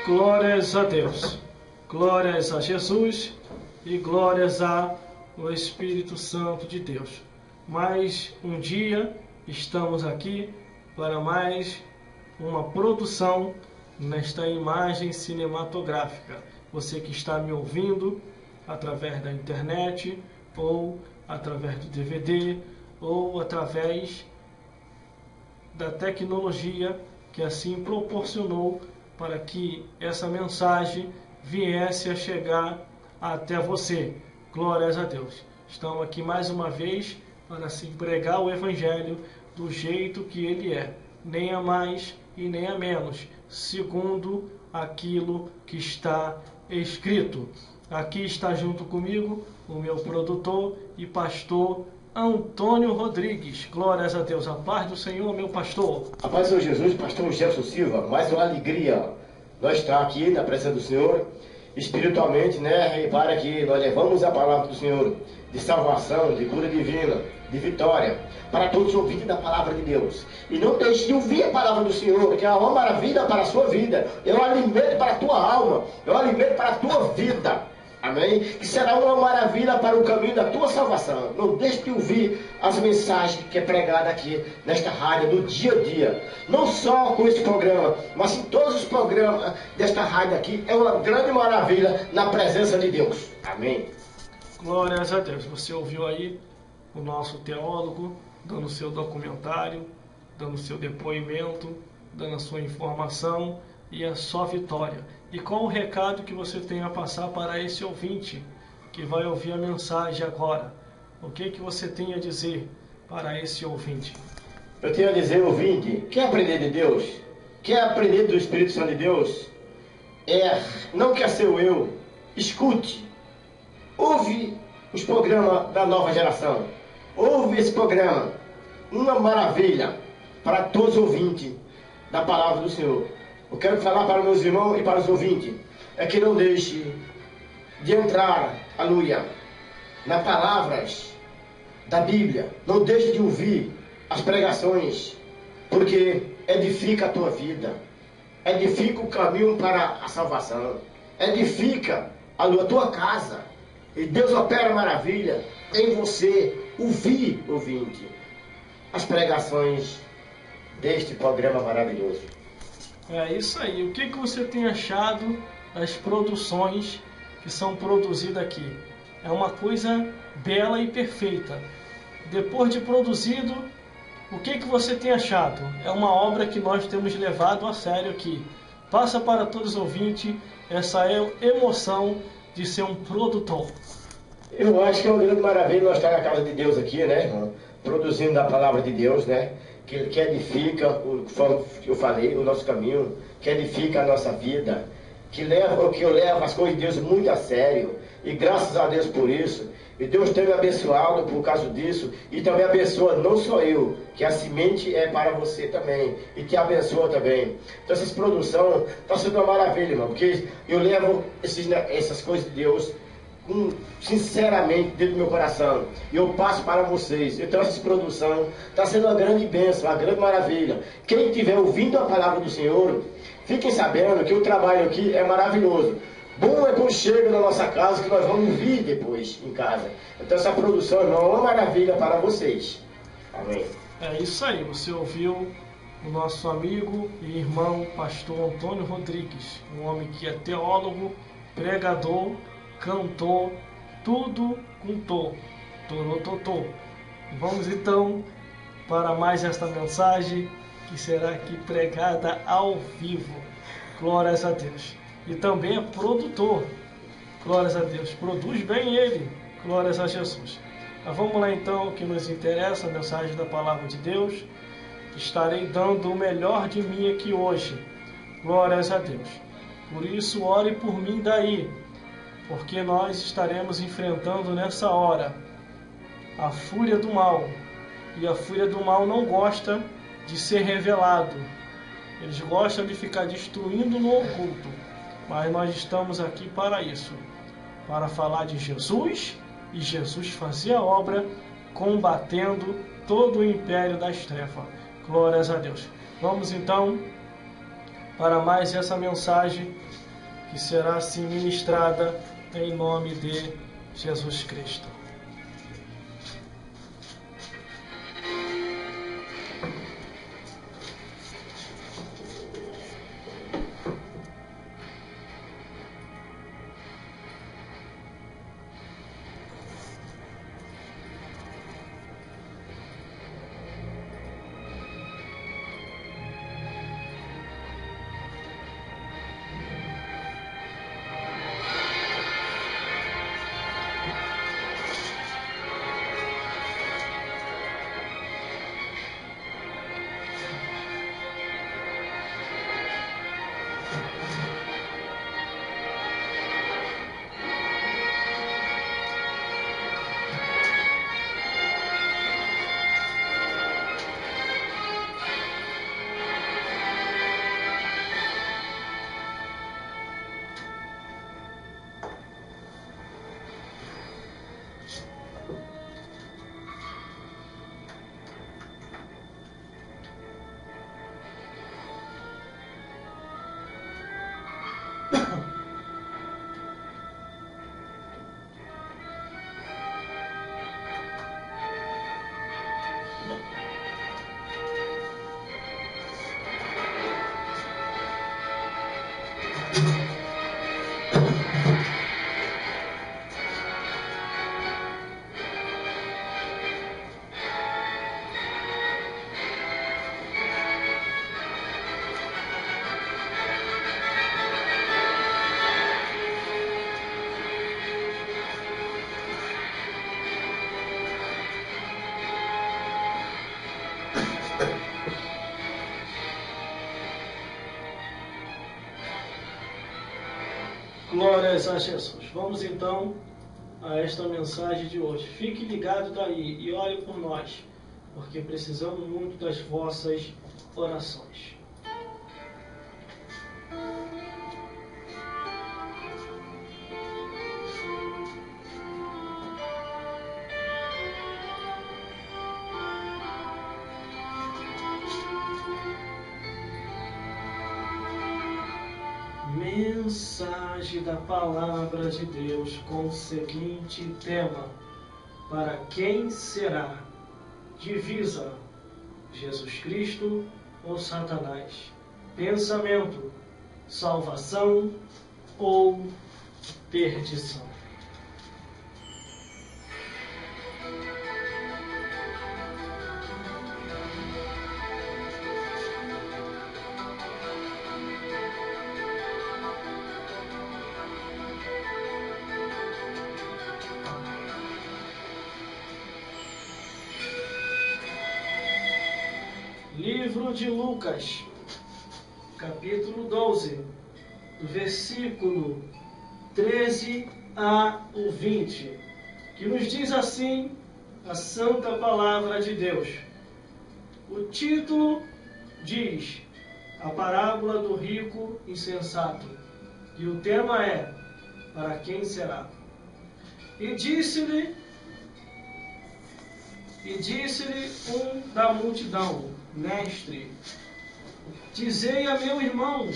Glórias a Deus, glórias a Jesus e glórias ao Espírito Santo de Deus. Mais um dia estamos aqui para mais uma produção nesta imagem cinematográfica. Você que está me ouvindo através da internet, ou através do DVD, ou através da tecnologia que assim proporcionou para que essa mensagem viesse a chegar até você. Glórias a Deus. Estamos aqui mais uma vez para se pregar o Evangelho do jeito que ele é, nem a mais e nem a menos, segundo aquilo que está escrito. Aqui está junto comigo o meu produtor e pastor Antônio Rodrigues. Glórias a Deus. A paz do Senhor, meu pastor. A paz do Senhor Jesus, pastor Gerson Silva. Mais uma alegria nós estar aqui na presença do Senhor, espiritualmente, né? E para que nós levamos a palavra do Senhor de salvação, de cura divina, de vitória, para todos os ouvintes da palavra de Deus. E não deixe de ouvir a palavra do Senhor, que é uma maravilha para a sua vida, é um alimento para a tua alma, é um alimento para a tua vida. Amém? Que será uma maravilha para o caminho da tua salvação. Não deixe de ouvir as mensagens que é pregada aqui nesta rádio do dia a dia. Não só com esse programa, mas em todos os programas desta rádio aqui. É uma grande maravilha na presença de Deus. Amém? Glórias a Deus. Você ouviu aí o nosso teólogo dando seu documentário, dando seu depoimento, dando a sua informação e a sua vitória. E qual o recado que você tem a passar para esse ouvinte que vai ouvir a mensagem agora? O que você tem a dizer para esse ouvinte? Eu tenho a dizer, ouvinte, quer aprender de Deus? Quer aprender do Espírito Santo de Deus? Não quer ser o eu? Escute. Ouve os programas da nova geração. Ouve esse programa. Uma maravilha para todos os ouvintes da palavra do Senhor. Eu quero falar para meus irmãos e para os ouvintes, é que não deixe de entrar, aleluia, nas palavras da Bíblia. Não deixe de ouvir as pregações, porque edifica a tua vida, edifica o caminho para a salvação, edifica a tua casa, e Deus opera maravilha em você. Ouvir, ouvinte, as pregações deste programa maravilhoso. É isso aí. O que você tem achado das produções que são produzidas aqui? É uma coisa bela e perfeita. Depois de produzido, o que você tem achado? É uma obra que nós temos levado a sério aqui. Passa para todos os ouvintes essa emoção de ser um produtor. Eu acho que é uma grande maravilha nós estar na casa de Deus aqui, né, irmão? Produzindo a palavra de Deus, né? Que edifica, que eu falei, o nosso caminho, que edifica a nossa vida, que eu levo as coisas de Deus muito a sério, e graças a Deus por isso, e Deus tem me abençoado por causa disso, e também abençoa não só eu, que a semente é para você também, e te abençoa também. Então essa produção está sendo uma maravilha, irmão, porque eu levo essas coisas de Deus sinceramente dentro do meu coração, e eu passo para vocês. Então essa produção está sendo uma grande bênção, uma grande maravilha. Quem estiver ouvindo a palavra do Senhor, fiquem sabendo que o trabalho aqui é maravilhoso. Bom é quando chega na nossa casa, que nós vamos vir depois em casa. Então essa produção, irmão, é uma maravilha para vocês. Amém. É isso aí, você ouviu o nosso amigo e irmão pastor Antônio Rodrigues, um homem que é teólogo, pregador, cantor, tudo com tô. Vamos então para mais esta mensagem que será aqui pregada ao vivo. Glórias a Deus. E também é produtor. Glórias a Deus. Produz bem ele. Glórias a Jesus. Mas vamos lá então, o que nos interessa, a mensagem da palavra de Deus. Estarei dando o melhor de mim aqui hoje. Glórias a Deus. Por isso, ore por mim daí, porque nós estaremos enfrentando nessa hora a fúria do mal. E a fúria do mal não gosta de ser revelado. Eles gostam de ficar destruindo no oculto. Mas nós estamos aqui para isso, para falar de Jesus, e Jesus fazia a obra combatendo todo o império das trevas. Glórias a Deus. Vamos então para mais essa mensagem que será assim ministrada em nome de Jesus Cristo. Glórias a Jesus. Vamos então a esta mensagem de hoje. Fique ligado daí e ore por nós, porque precisamos muito das vossas orações. Mensagem da Palavra de Deus com o seguinte tema: para quem será? Divisa: Jesus Cristo ou Satanás? Pensamento: salvação ou perdição? Livro de Lucas, capítulo 12, do versículo 13 a 20, que nos diz assim a santa palavra de Deus. O título diz: A parábola do rico insensato, e o tema é: para quem será? E disse-lhe um da multidão: Mestre, dizei a meu irmão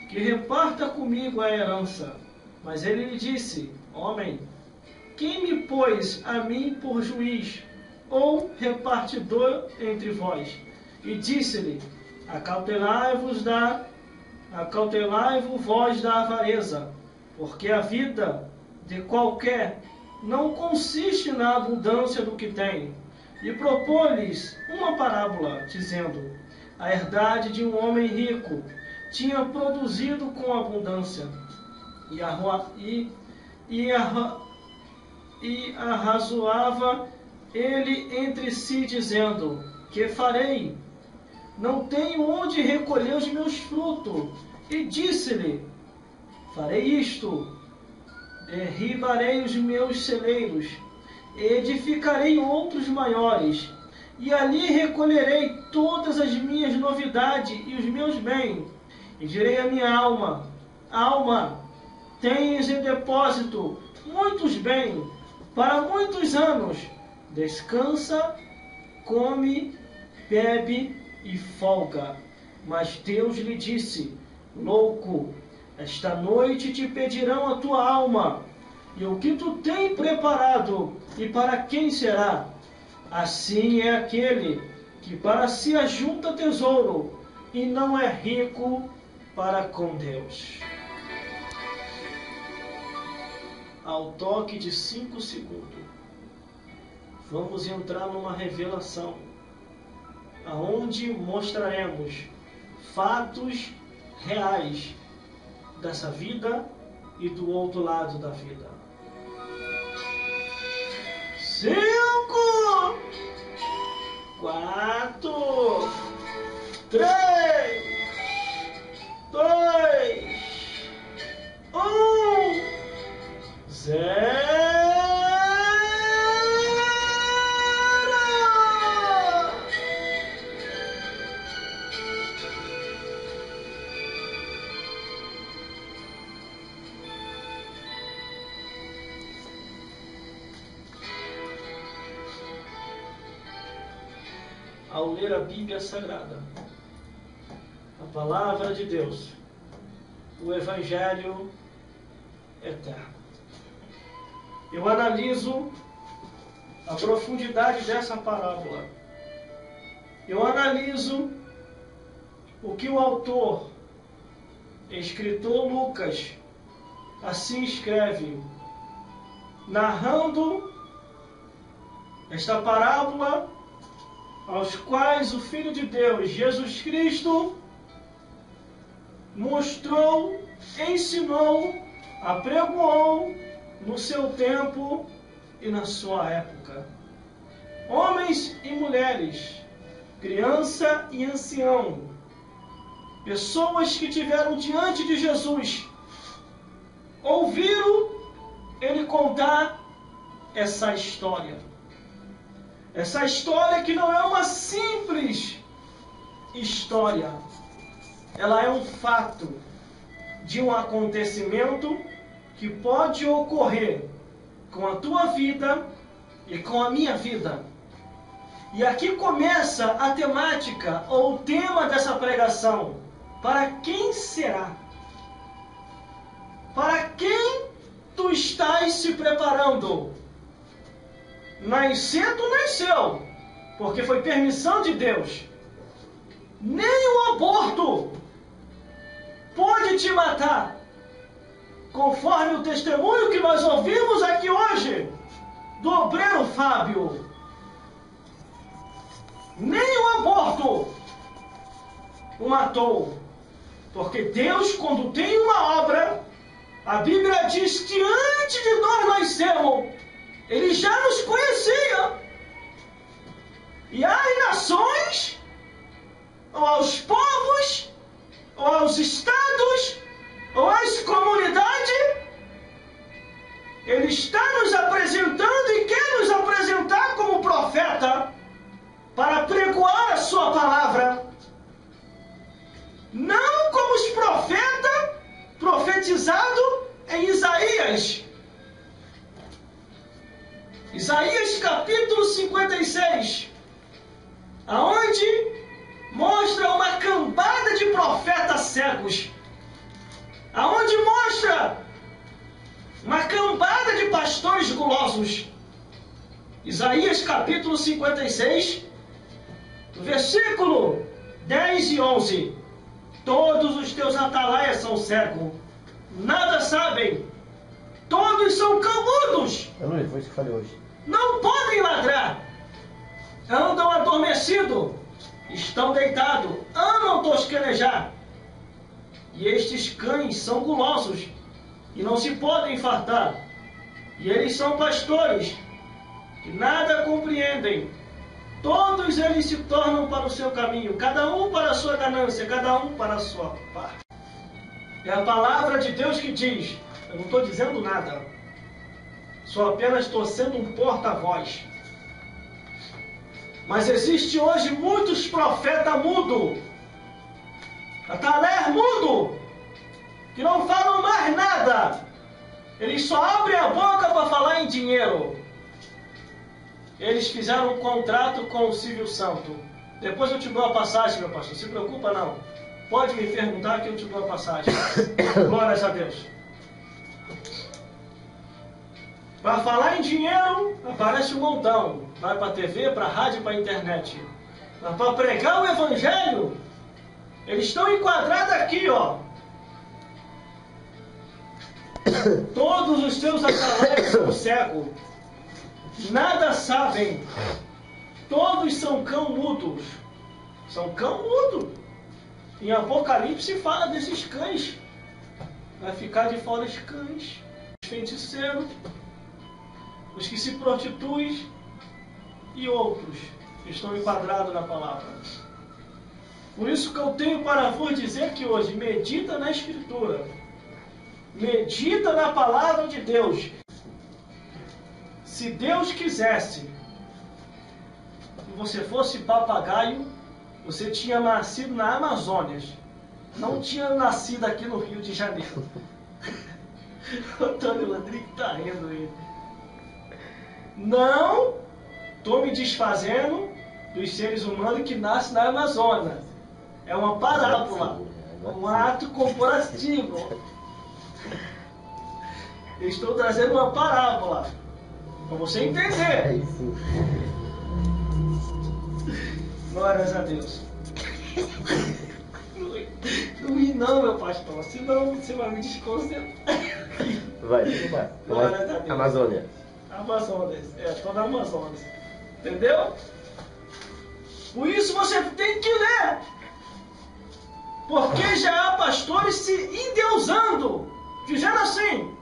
que reparta comigo a herança. Mas ele lhe disse: Homem, quem me pôs a mim por juiz ou repartidor entre vós? E disse-lhe: Acautelai-vos vós da avareza, porque a vida de qualquer não consiste na abundância do que tem. E propôs-lhes uma parábola, dizendo: a herdade de um homem rico tinha produzido com abundância, e arrazoava ele entre si, dizendo: que farei? Não tenho onde recolher os meus frutos. E disse-lhe: farei isto: derribarei os meus celeiros, edificarei outros maiores, e ali recolherei todas as minhas novidades e os meus bens. E direi à minha alma: alma, tens em depósito muitos bens para muitos anos. Descansa, come, bebe e folga. Mas Deus lhe disse: louco, Esta noite te pedirão a tua alma, e o que tu tem preparado, e para quem será? Assim é aquele que para si ajunta tesouro, e não é rico para com Deus. Ao toque de 5 segundos, vamos entrar numa revelação, aonde mostraremos fatos reais dessa vida e do outro lado da vida. 5, 4, 3, 2, 1, 0. Ao ler a Bíblia Sagrada, a Palavra de Deus, o Evangelho eterno, eu analiso a profundidade dessa parábola. Eu analiso o que o autor, escritor Lucas, assim escreve, narrando esta parábola, aos quais o Filho de Deus, Jesus Cristo, mostrou, ensinou, apregoou no seu tempo e na sua época. Homens e mulheres, criança e ancião, pessoas que tiveram diante de Jesus, ouviram ele contar essa história. Essa história que não é uma simples história. Ela é um fato de um acontecimento que pode ocorrer com a tua vida e com a minha vida. E aqui começa a temática ou o tema dessa pregação. Para quem será? Para quem tu estás se preparando? Nascer, tu nasceu, porque foi permissão de Deus. Nem o aborto pode te matar, conforme o testemunho que nós ouvimos aqui hoje, do obreiro Fábio. Nem o aborto o matou, porque Deus, quando tem uma obra, a Bíblia diz que antes de nós nascermos, Ele já nos conhecia. E às nações, ou aos povos, ou aos estados, ou às comunidades, Ele está nos apresentando e quer nos apresentar como profeta para pregoar a sua palavra. Não como os profetas profetizado em Isaías. Isaías capítulo 56, aonde mostra uma cambada de profetas cegos, aonde mostra uma cambada de pastores gulosos. Isaías capítulo 56, versículo 10 e 11. Todos os teus atalaias são cegos, nada sabem, todos são camudos. Foi isso que eu falei hoje. Não podem ladrar, andam adormecidos, estão deitados, amam tosquenejar. E estes cães são gulosos e não se podem fartar. E eles são pastores que nada compreendem. Todos eles se tornam para o seu caminho, cada um para a sua ganância, cada um para a sua parte. É a palavra de Deus que diz, eu não estou dizendo nada, só apenas estou sendo um porta-voz. Mas existe hoje muitos profetas mudos, atalé mudo, que não falam mais nada. Eles só abrem a boca para falar em dinheiro. Eles fizeram um contrato com o Silvio Santos. Depois eu te dou a passagem, meu pastor, não se preocupa não. Pode me perguntar que eu te dou a passagem. Glórias a Deus. Para falar em dinheiro, aparece um montão. Vai para a TV, para a rádio, para a internet. Mas para pregar o Evangelho, eles estão enquadrados aqui, ó. Todos os seus atalaias são cegos. Nada sabem. Todos são cão mudos. São cão mudo. Em Apocalipse fala desses cães. Vai ficar de fora os cães, os feiticeiros, os que se prostituem e outros que estão enquadrados na palavra. Por isso que eu tenho para vos dizer que hoje, medita na Escritura. Medita na palavra de Deus. Se Deus quisesse que você fosse papagaio, você tinha nascido na Amazônia. Não tinha nascido aqui no Rio de Janeiro. O Antônio Rodrigues está rindo aí. Não estou me desfazendo dos seres humanos que nascem na Amazônia. É uma parábola. Um ato comparativo. Eu estou trazendo uma parábola. Para você entender. Glórias a Deus. Não ri não, meu pastor. Senão você vai me desconcentrar. Vai. Glórias a Deus. Amazônia. Amazonas. Estou na Amazonas. Entendeu? Por isso você tem que ler. Porque já há pastores se endeusando. Dizendo assim: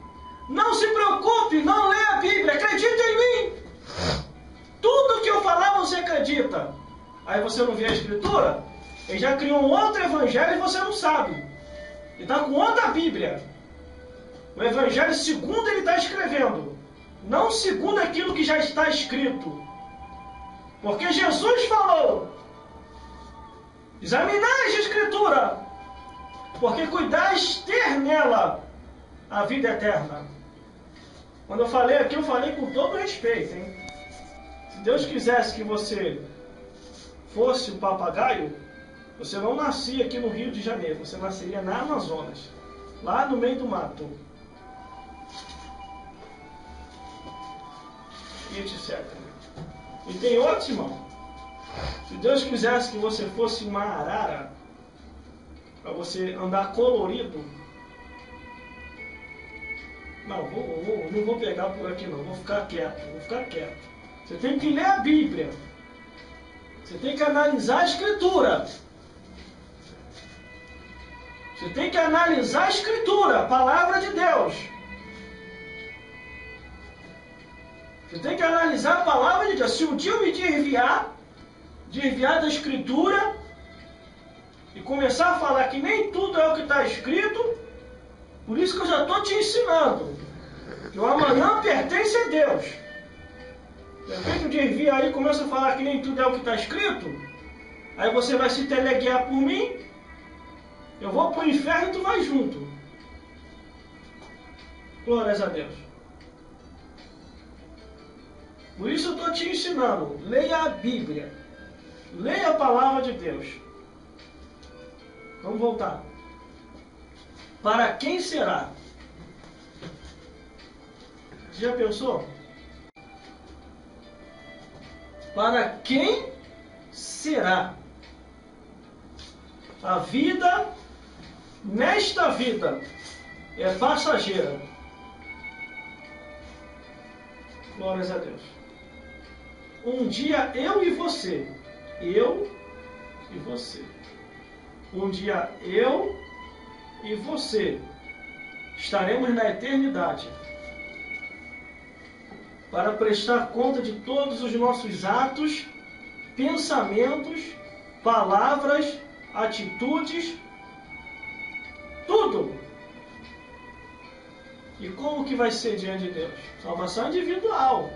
não se preocupe, não leia a Bíblia, acredita em mim. Tudo que eu falar você acredita. Aí você não vê a Escritura, ele já criou um outro evangelho e você não sabe. Ele está com outra Bíblia. O evangelho segundo ele está escrevendo, não segundo aquilo que já está escrito. Porque Jesus falou: examinai a Escritura, porque cuidais ter nela a vida eterna. Quando eu falei aqui, eu falei com todo respeito, hein? Se Deus quisesse que você fosse um papagaio, você não nascia aqui no Rio de Janeiro, você nasceria na Amazonas, lá no meio do mato. E etc. E tem outro, irmão. Se Deus quisesse que você fosse uma arara, para você andar colorido, não vou pegar por aqui não, vou ficar quieto. Você tem que ler a Bíblia. Você tem que analisar a Escritura. Você tem que analisar a Escritura, a palavra de Deus. Você tem que analisar a palavra de Deus. Se um dia eu me desviar da Escritura e começar a falar que nem tudo é o que está escrito, por isso que eu já estou te ensinando que o amanhã pertence a Deus. De repente eu desvio aí e começa a falar que nem tudo é o que está escrito, aí você vai se teleguiar por mim, eu vou para o inferno e tu vai junto. Glórias a Deus. Por isso eu estou te ensinando, leia a Bíblia, leia a palavra de Deus. Vamos voltar. Para quem será? Você já pensou? Para quem será? A vida, nesta vida, é passageira. Glórias a Deus. Um dia eu e você, um dia eu e você estaremos na eternidade para prestar conta de todos os nossos atos, pensamentos, palavras, atitudes, tudo. E como que vai ser diante de Deus? Salvação individual.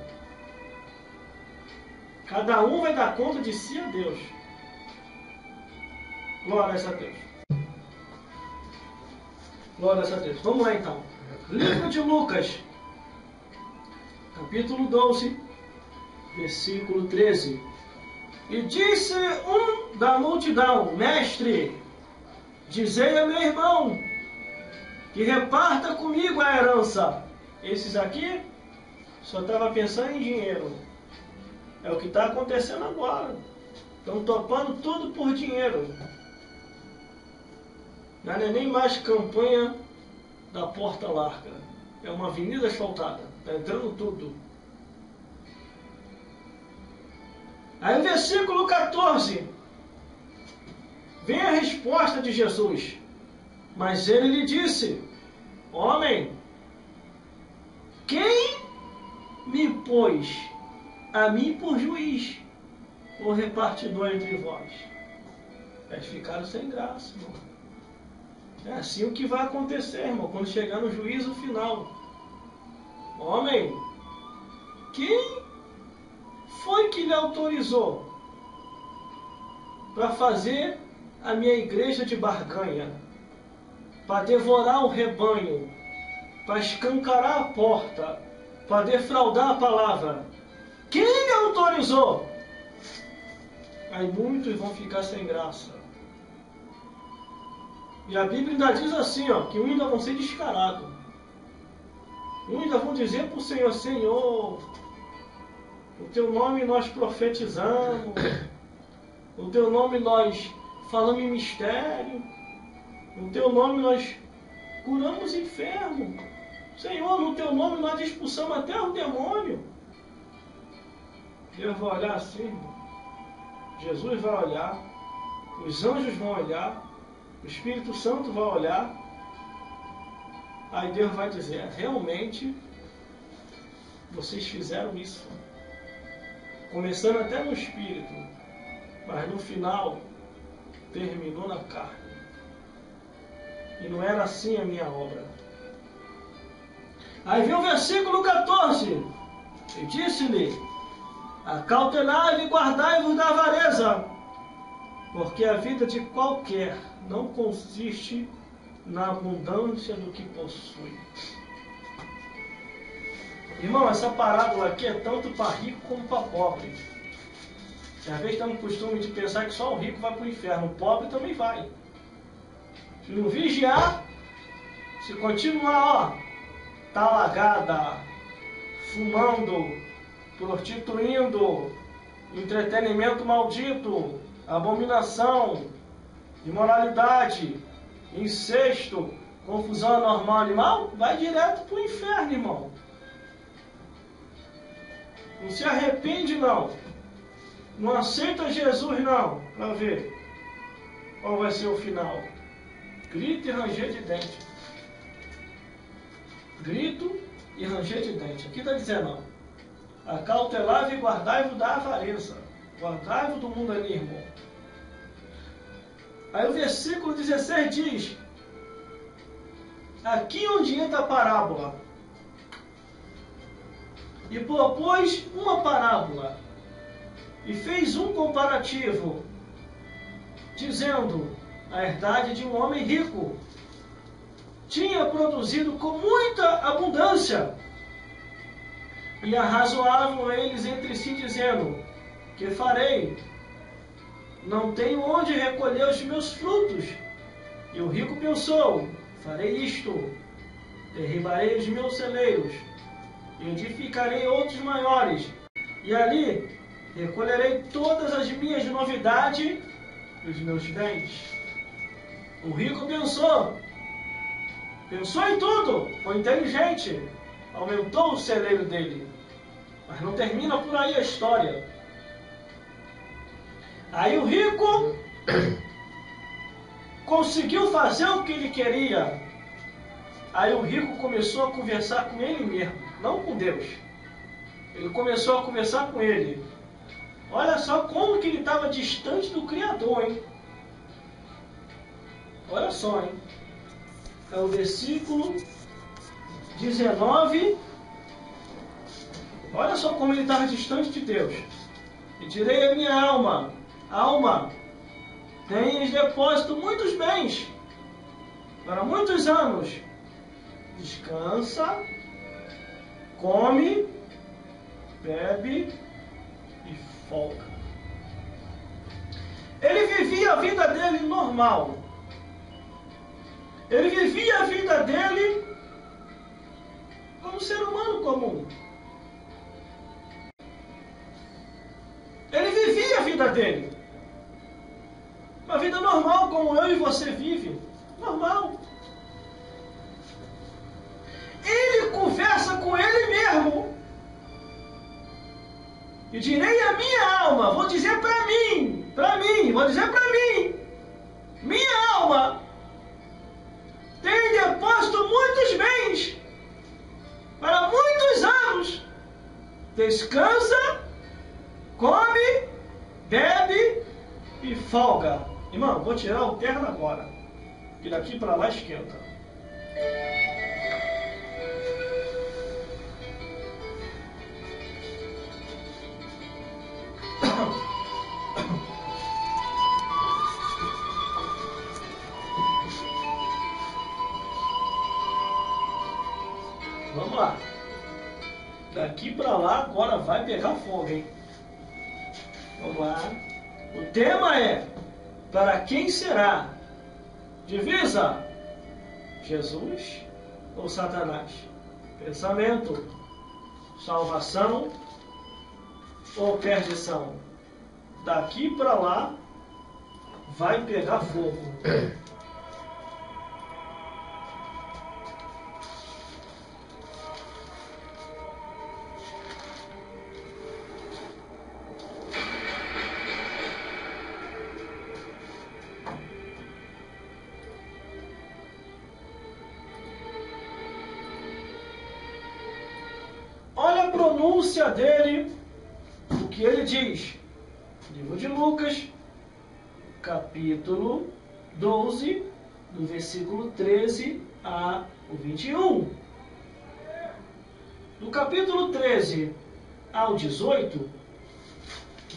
Cada um vai dar conta de si a Deus. Glórias a Deus. Glórias a Deus. Vamos lá então. Livro de Lucas, capítulo 12, versículo 13. E disse um da multidão: Mestre, Dizei a meu irmão que reparta comigo a herança. Esses aqui só estavam pensando em dinheiro. É o que está acontecendo agora. Estão topando tudo por dinheiro. Não é nem mais campanha da porta larga. É uma avenida asfaltada. Está entrando tudo. Aí o versículo 14. Vem a resposta de Jesus. Mas ele lhe disse: homem, quem me pôs a mim por juiz ou repartidor entre vós? Eles ficaram sem graça, irmão. É assim o que vai acontecer, irmão, quando chegar no juízo final. Homem, quem foi que lhe autorizou para fazer a minha igreja de barganha, para devorar o rebanho, para escancarar a porta, para defraudar a palavra? Quem lhe autorizou? Aí muitos vão ficar sem graça. E a Bíblia ainda diz assim, ó, que uns ainda vão ser descarados. Uns ainda vão dizer para o Senhor: Senhor, o teu nome nós profetizamos, o teu nome nós falamos em mistério, o teu nome nós curamos enfermo. Senhor, no teu nome nós expulsamos até o demônio. Deus vai olhar assim, irmão. Jesus vai olhar, os anjos vão olhar, o Espírito Santo vai olhar. Aí Deus vai dizer: realmente vocês fizeram isso. Começando até no Espírito, mas no final terminou na carne. E não era assim a minha obra. Aí vem o versículo 14. E disse-lhe: acautelai e guardai-vos da avareza, porque a vida de qualquer não consiste na abundância do que possui. Irmão, essa parábola aqui é tanto para rico como para pobre. Às vezes temos o costume de pensar que só o rico vai para o inferno, o pobre também vai. Se não vigiar, se continuar, talagada, fumando, prostituindo, entretenimento maldito, abominação, imoralidade, incesto, confusão anormal animal, vai direto para o inferno, irmão. Não se arrepende, não. Não aceita Jesus, não, para ver qual vai ser o final. Grito e ranger de dente. Grito e ranger de dente. Aqui está dizendo, ó: acautelai e guardai-vos da avareza. Guardai-vos do mundo ali, irmão. Aí o versículo 16 diz: aqui onde entra a parábola, e propôs uma parábola, e fez um comparativo, dizendo: a herdade de um homem rico tinha produzido com muita abundância. E arrazoavam eles entre si, dizendo: que farei? Não tenho onde recolher os meus frutos. E o rico pensou: farei isto, derribarei os meus celeiros, e edificarei outros maiores, e ali recolherei todas as minhas novidades e os meus bens. O rico pensou em tudo, foi inteligente, aumentou o celeiro dele. Mas não termina por aí a história. Aí o rico conseguiu fazer o que ele queria. Aí o rico começou a conversar com ele mesmo, não com Deus. Ele começou a conversar com ele. Olha só como que ele estava distante do Criador, hein? Olha só, hein? É o versículo 19. Olha só como ele estava distante de Deus. E direi à minha alma: alma, tens depósito muitos bens para muitos anos. Descansa, come, bebe e folga. Ele vivia a vida dele normal. Ele vivia a vida dele como um ser humano comum. Ele vivia a vida dele. Uma vida normal, como eu e você vive. Normal. Ele conversa com ele mesmo. E direi à minha alma, vou dizer para mim, vou dizer para mim, minha alma tem depósito muitos bens para muitos anos. Descansa, come, bebe e folga. Irmão, vou tirar o terno agora, que daqui para lá esquenta. Vamos lá. Daqui para lá agora vai pegar fogo, hein? Vamos lá. O tema é: para quem será? Divisa: Jesus ou Satanás? Pensamento: salvação ou perdição? Daqui para lá vai pegar fogo. Olha a pronúncia dele, o que ele diz. Livro de Lucas, capítulo 12, do versículo 13 a 21. Do capítulo 13 ao 18,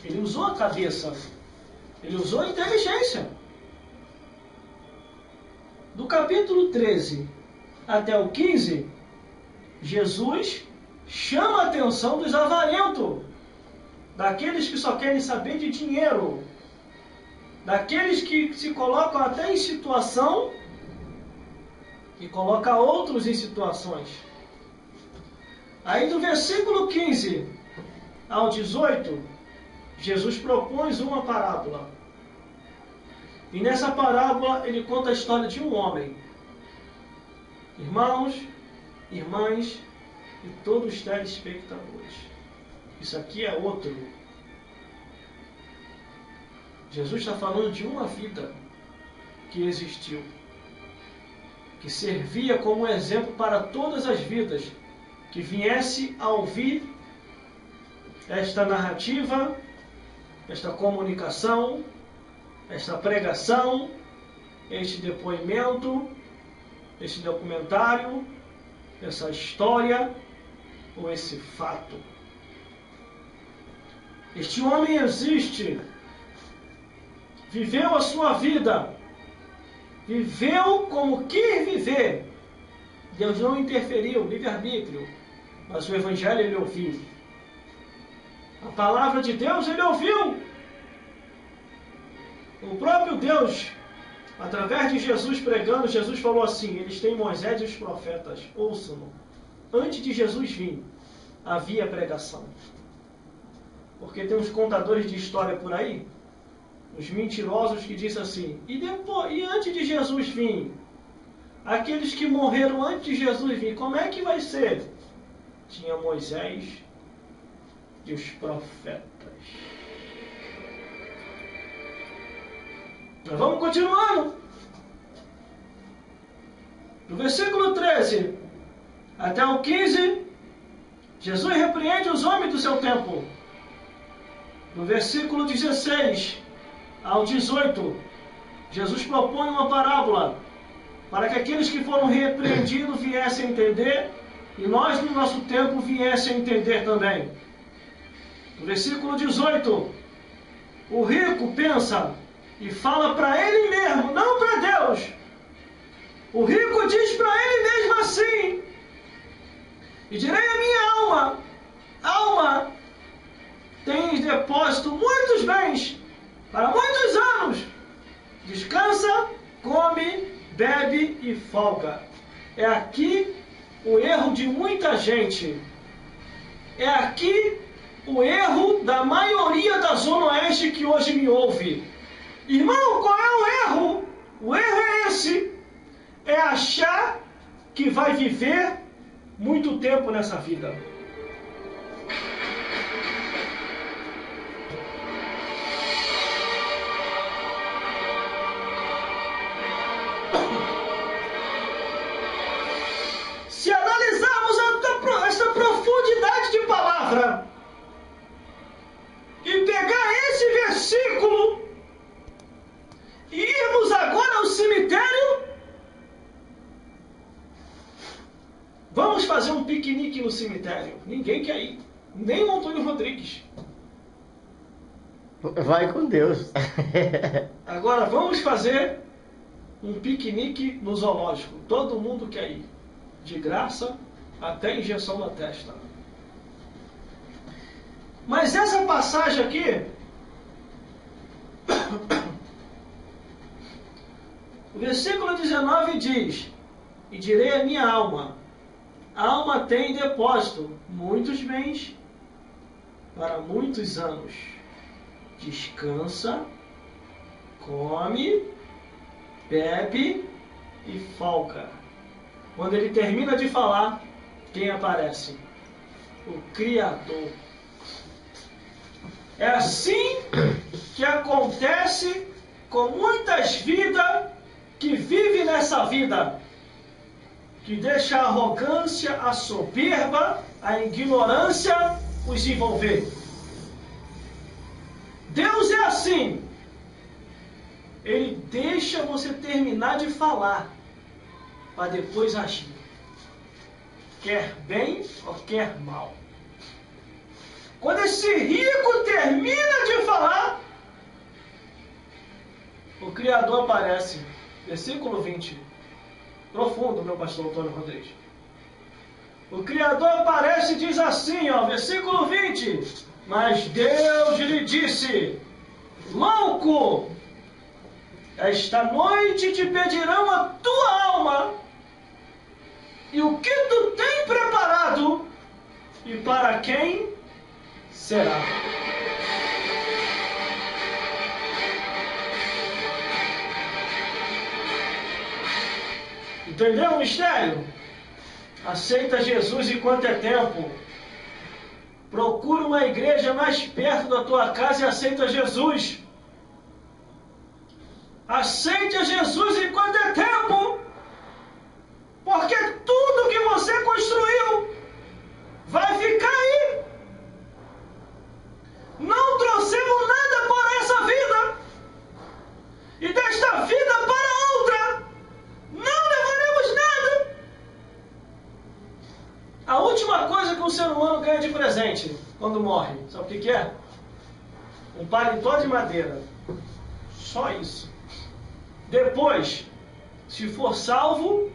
ele usou a cabeça, ele usou a inteligência. Do capítulo 13 até o 15, Jesus chama a atenção dos avarentos, daqueles que só querem saber de dinheiro, daqueles que se colocam até em situação e colocam outros em situações. Aí do versículo 15 ao 18, Jesus propõe uma parábola. E nessa parábola ele conta a história de um homem. Irmãos, irmãs e todos os telespectadores, isso aqui é outro. Jesus está falando de uma vida que existiu, que servia como exemplo para todas as vidas que viesse a ouvir esta narrativa, esta comunicação, esta pregação, este depoimento, este documentário, essa história ou esse fato. Este homem existe, viveu a sua vida, viveu como quis viver. Deus não interferiu, livre-arbítrio, mas o Evangelho ele ouviu. A palavra de Deus ele ouviu. O próprio Deus, através de Jesus pregando, Jesus falou assim: eles têm Moisés e os profetas, ouçam-no. Antes de Jesus vir, havia pregação. Porque tem uns contadores de história por aí, os mentirosos que dizem assim: e antes de Jesus vir, aqueles que morreram antes de Jesus vir, como é que vai ser? Tinha Moisés e os profetas. Mas vamos continuando. Do versículo 13 até o 15, Jesus repreende os homens do seu tempo. No versículo 16 ao 18, Jesus propõe uma parábola para que aqueles que foram repreendidos viessem a entender e nós no nosso tempo viessem a entender também. No versículo 18, o rico pensa e fala para ele mesmo, não para Deus. O rico diz para ele mesmo assim: e direi à minha alma, alma, tens depósito muitos bens para muitos anos. Descansa, come, bebe e folga. É aqui o erro de muita gente. É aqui o erro da maioria da Zona Oeste que hoje me ouve. Irmão, qual é o erro? O erro é esse. É achar que vai viver muito tempo nessa vida. Se analisarmos essa profundidade de palavra e pegar esse versículo e irmos agora ao cemitério, vamos fazer um piquenique no cemitério. Ninguém quer ir, nem o Antônio Rodrigues. Vai com Deus. Agora vamos fazer um piquenique no zoológico. Todo mundo quer ir. De graça, até injeção na testa. Mas essa passagem aqui, o versículo 19 diz: e direi à minha alma, a alma tem em depósito muitos bens para muitos anos. Descansa, come, bebe e folga. Quando ele termina de falar, quem aparece? O Criador. É assim que acontece com muitas vidas que vivem nessa vida, que deixa a arrogância, a soberba, a ignorância os envolver. Deus é assim. Ele deixa você terminar de falar, para depois agir. Quer bem ou quer mal. Quando esse rico termina de falar, o Criador aparece. Versículo 20. Profundo, meu pastor Antônio Rodrigues. O Criador aparece e diz assim, versículo 20. Mas Deus lhe disse: louco, esta noite te pedirão a tua alma, e o que tu tem preparado, e para quem será? Entendeu o mistério? Aceita Jesus enquanto é tempo. Procura uma igreja mais perto da tua casa e aceita Jesus. Aceite Jesus enquanto é tempo. Porque tudo que você construiu vai ficar aí. Não trouxemos nada por essa vida. E desta vida para outra, não levaremos nada. A última coisa que um ser humano ganha de presente quando morre, sabe o que é? Um paletó de madeira. Só isso. Depois, se for salvo,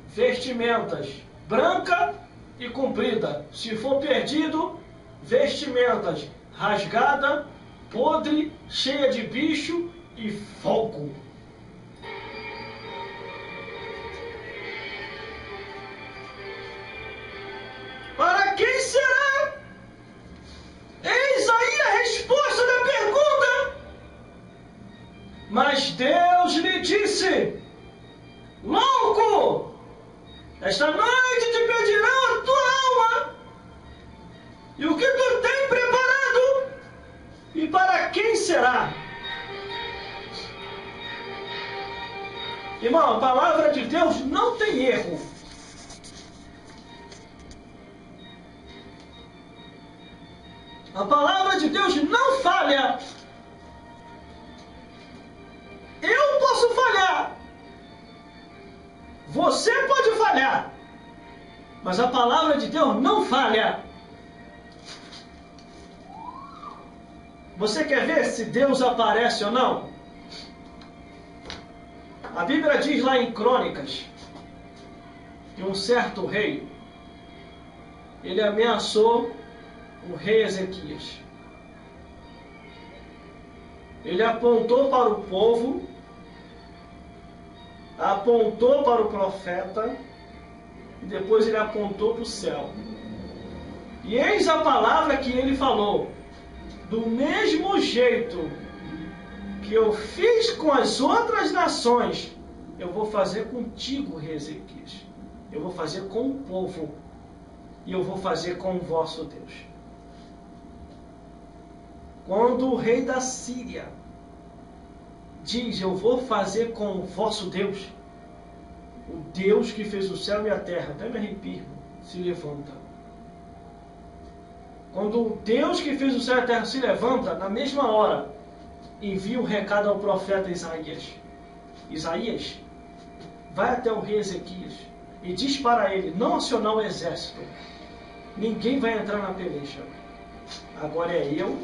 vestimentas branca e comprida. Se for perdido, vestimentas rasgada, podre, cheia de bicho e fogo. Para quem será? Eis aí a resposta da pergunta. Mas Deus lhe disse: louco, esta noite te pedirão a tua alma, e o que tu tem preparado, e para quem será? Irmão, a palavra de Deus não tem erro. A palavra de Deus não falha. Eu posso falhar. Você pode falhar. Mas a palavra de Deus não falha. Você quer ver se Deus aparece ou não? A Bíblia diz lá em Crônicas que um certo rei, ele ameaçou o rei Ezequias. Ele apontou para o povo apontou para o profeta e depois ele apontou para o céu. E eis a palavra que ele falou: do mesmo jeito que eu fiz com as outras nações, eu vou fazer contigo, rei Ezequias. Eu vou fazer com o povo e eu vou fazer com o vosso Deus. Quando o rei da Síria diz: eu vou fazer com o vosso Deus, o Deus que fez o céu e a terra, até me arrepio, se levanta. Quando o Deus que fez o céu e a terra se levanta, na mesma hora, envia um recado ao profeta Isaías. Isaías, vai até o rei Ezequias e diz para ele não acionar o exército. Ninguém vai entrar na peleja. Agora é eu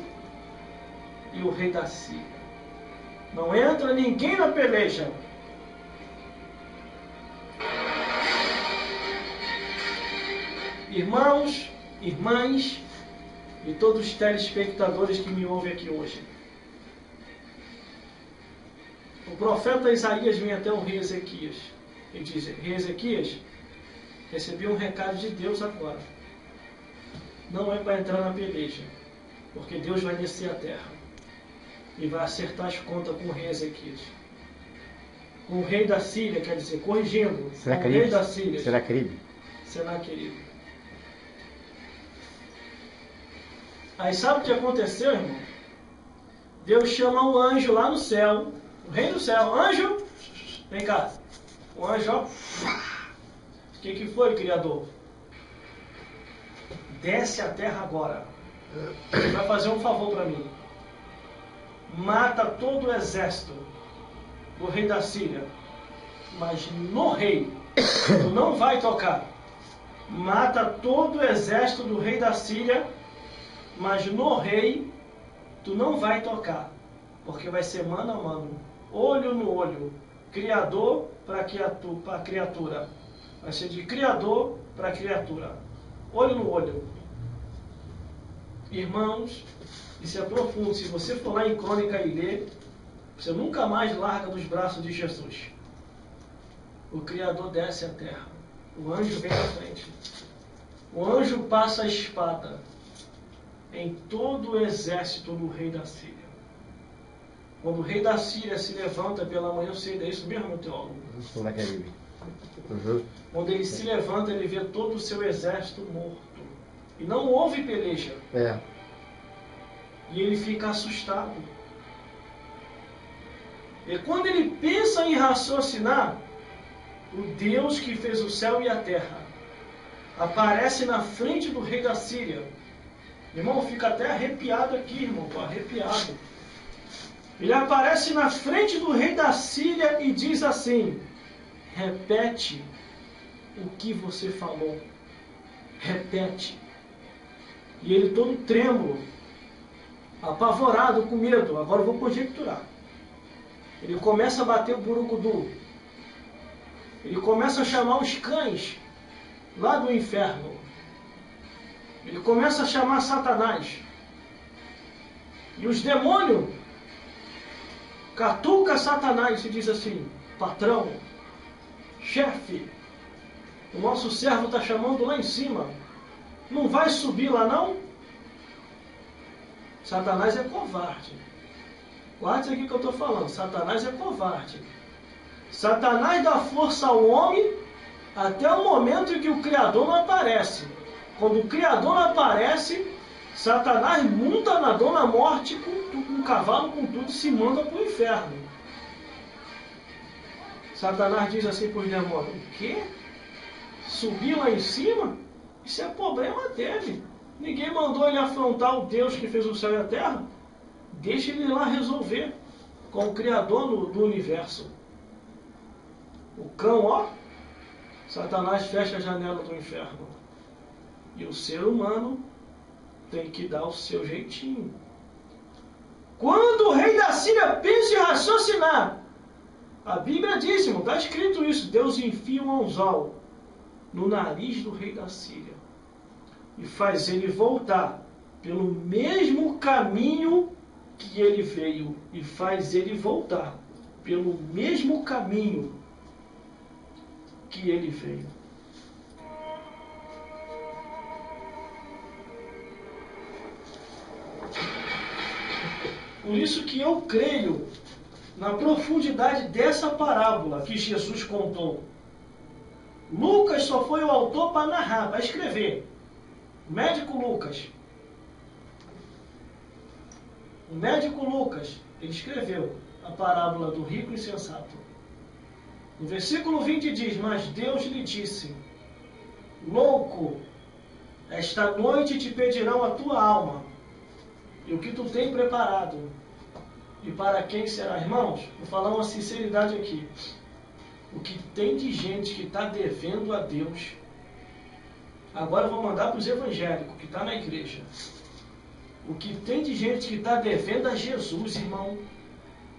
e o rei da Síria. Não entra ninguém na peleja. Irmãos, irmãs e todos os telespectadores que me ouvem aqui hoje. O profeta Isaías vem até o rei Ezequias e diz: rei Ezequias, recebi um recado de Deus agora. Não é para entrar na peleja, porque Deus vai descer a terra e vai acertar as contas com o rei Ezequias. Com o rei da Síria, quer dizer, corrigindo. Será com o rei da Síria. Senaqueribe. Senaqueribe. Aí sabe o que aconteceu, irmão? Deus chama o anjo lá no céu, o rei do céu: anjo, vem cá. O anjo, ó, o que foi, Criador? Desce a terra agora. Você vai fazer um favor para mim. Mata todo o exército do rei da Síria, mas no rei tu não vai tocar. Mata todo o exército do rei da Síria, mas no rei tu não vai tocar, porque vai ser mano a mano, olho no olho, criador para criatura. Vai ser de criador para criatura, olho no olho. Irmãos, isso é profundo. Se você for lá em Crônica e ler, você nunca mais larga dos braços de Jesus. O Criador desce à terra, o anjo vem à frente, o anjo passa a espada em todo o exército do rei da Síria. Quando o rei da Síria se levanta pela manhã cedo, é isso mesmo, meu teólogo? Quando ele se levanta, ele vê todo o seu exército morto. E não houve peleja. E ele fica assustado. E quando ele pensa em raciocinar, o Deus que fez o céu e a terra aparece na frente do rei da Síria. Irmão, fica até arrepiado aqui, irmão, tô arrepiado. Ele aparece na frente do rei da Síria e diz assim: repete o que você falou. Repete. E ele todo trêmulo, apavorado, com medo. Agora eu vou conjecturar. Ele começa a bater o burucudu. Ele começa a chamar os cães lá do inferno. Ele começa a chamar Satanás. E os demônios catuca Satanás e diz assim: patrão, chefe, o nosso servo está chamando lá em cima. Não vai subir lá não? Satanás é covarde. Guarde aqui que eu estou falando. Satanás é covarde. Satanás dá força ao homem até o momento em que o Criador não aparece. Quando o Criador não aparece, Satanás monta na dona morte com um cavalo, com tudo, e se manda para o inferno. Satanás diz assim para os demônios: o quê? Subir lá em cima? Isso é problema dele. Ninguém mandou ele afrontar o Deus que fez o céu e a terra. Deixa ele lá resolver com o Criador do universo. O cão, ó, Satanás fecha a janela do inferno. E o ser humano tem que dar o seu jeitinho. Quando o rei da Síria pensa em raciocinar, a Bíblia diz, irmão, está escrito isso: Deus enfia um anzol no nariz do rei da Síria e faz ele voltar pelo mesmo caminho que ele veio, e faz ele voltar pelo mesmo caminho que ele veio. Por isso que eu creio na profundidade dessa parábola que Jesus contou. Lucas só foi o autor para narrar, para escrever. O médico Lucas. O médico Lucas, ele escreveu a parábola do rico insensato. No versículo 20 diz: mas Deus lhe disse: louco, esta noite te pedirão a tua alma, e o que tu tem preparado, e para quem será? Irmãos, vou falar uma sinceridade aqui. O que tem de gente que está devendo a Deus, agora eu vou mandar para os evangélicos, que está na igreja. O que tem de gente que está devendo a Jesus, irmão,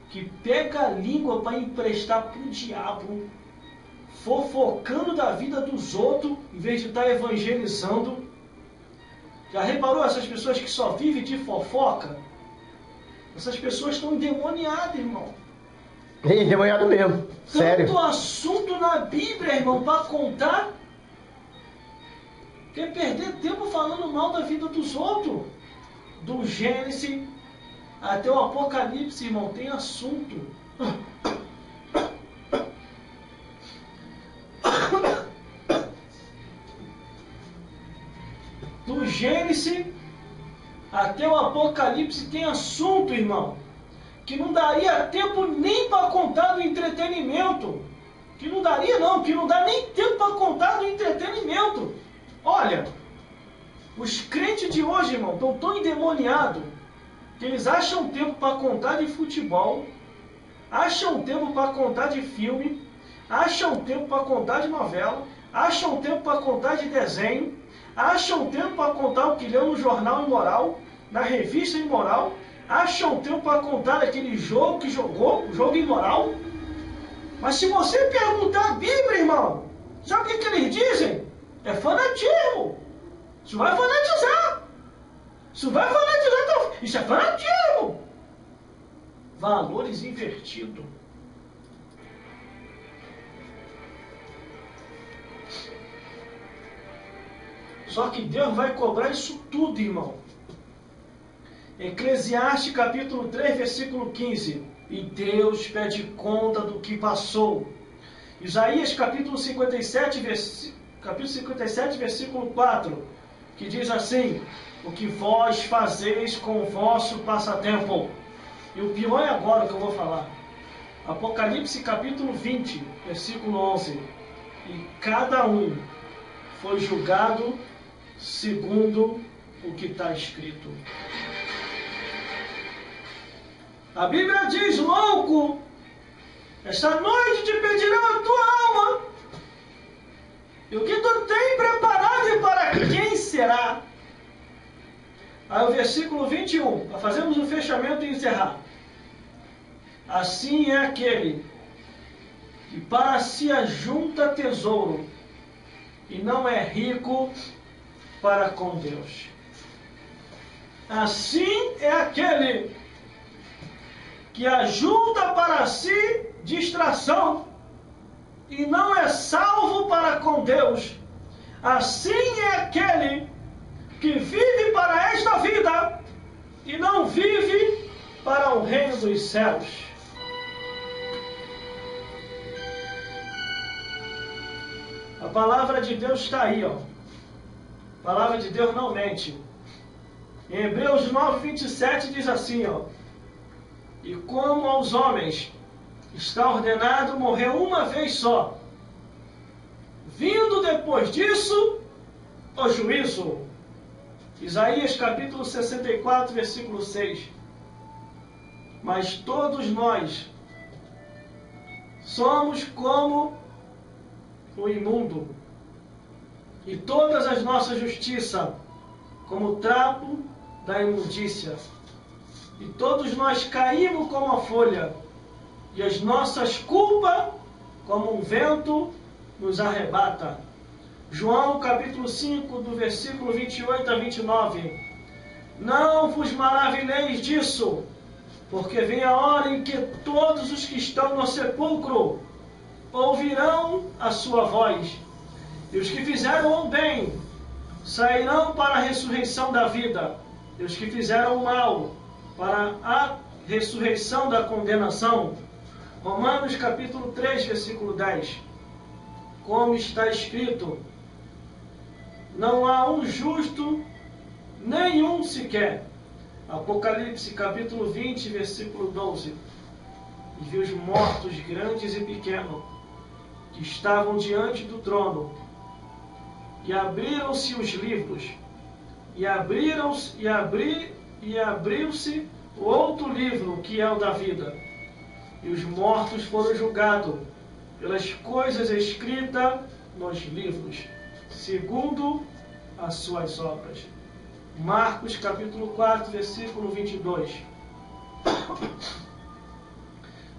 que pega a língua para emprestar para o diabo, fofocando da vida dos outros, em vez de estar evangelizando. Já reparou essas pessoas que só vivem de fofoca? Essas pessoas estão endemoniadas, irmão. Endemoniado mesmo, sério. Tanto assunto na Bíblia, irmão, para contar. Quer perder tempo falando mal da vida dos outros. Do Gênesis até o Apocalipse, irmão, tem assunto. Do Gênesis até o Apocalipse tem assunto, irmão, que não daria tempo nem para contar do entretenimento. Que não daria não, que não dá nem tempo para contar do entretenimento. Olha, os crentes de hoje, irmão, estão tão endemoniados que eles acham tempo para contar de futebol, acham tempo para contar de filme, acham tempo para contar de novela, acham tempo para contar de desenho, acham tempo para contar o que leu no jornal imoral, na revista imoral, acham tempo para contar aquele jogo que jogou, o jogo imoral. Mas se você perguntar a Bíblia, irmão, sabe o que eles dizem? É fanatismo. Isso vai fanatizar. Isso vai fanatizar. Isso é fanatismo. Valores invertidos. Só que Deus vai cobrar isso tudo, irmão. Eclesiastes capítulo 3, versículo 15. E Deus pede conta do que passou. Isaías capítulo 57, versículo 4, que diz assim: o que vós fazeis com o vosso passatempo. E o pior é agora o que eu vou falar. Apocalipse capítulo 20, versículo 11. E cada um foi julgado segundo o que está escrito. A Bíblia diz: louco, esta noite te pedirão a tua alma, e o que tu tem preparado e para quem será? Aí o versículo 21, para fazermos o fechamento e encerrar. Assim é aquele que para si ajunta tesouro e não é rico para com Deus. Assim é aquele que ajunta para si distração e não é salvo para com Deus. Assim é aquele que vive para esta vida e não vive para o reino dos céus. A palavra de Deus está aí, ó. A palavra de Deus não mente. Em Hebreus 9, 27 diz assim, ó: e como aos homens está ordenado morrer uma vez só, vindo depois disso o juízo. Isaías capítulo 64, versículo 6. Mas todos nós somos como o imundo, e todas as nossas justiças como o trapo da imundícia. E todos nós caímos como a folha, e as nossas culpas, como um vento, nos arrebata. João capítulo 5, do versículo 28 a 29. Não vos maravilheis disso, porque vem a hora em que todos os que estão no sepulcro ouvirão a sua voz, e os que fizeram o bem sairão para a ressurreição da vida, e os que fizeram o mal para a ressurreição da condenação. Romanos capítulo 3, versículo 10. Como está escrito: não há um justo, nenhum sequer. Apocalipse capítulo 20, versículo 12. E vi os mortos, grandes e pequenos, que estavam diante do trono, e abriram-se os livros, e abriu-se o outro livro, que é o da vida, e os mortos foram julgados pelas coisas escritas nos livros, segundo as suas obras. Marcos capítulo 4, versículo 22.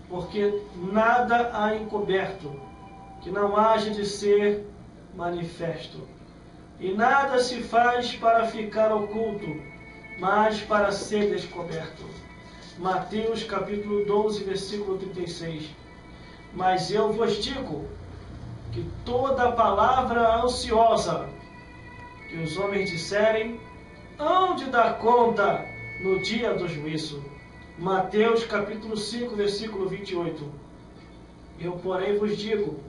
Porque nada há encoberto que não haja de ser manifesto, e nada se faz para ficar oculto, mas para ser descoberto. Mateus capítulo 12, versículo 36. Mas eu vos digo que toda palavra ociosa que os homens disserem, hão de dar conta no dia do juízo. Mateus capítulo 5, versículo 28. Eu, porém, vos digo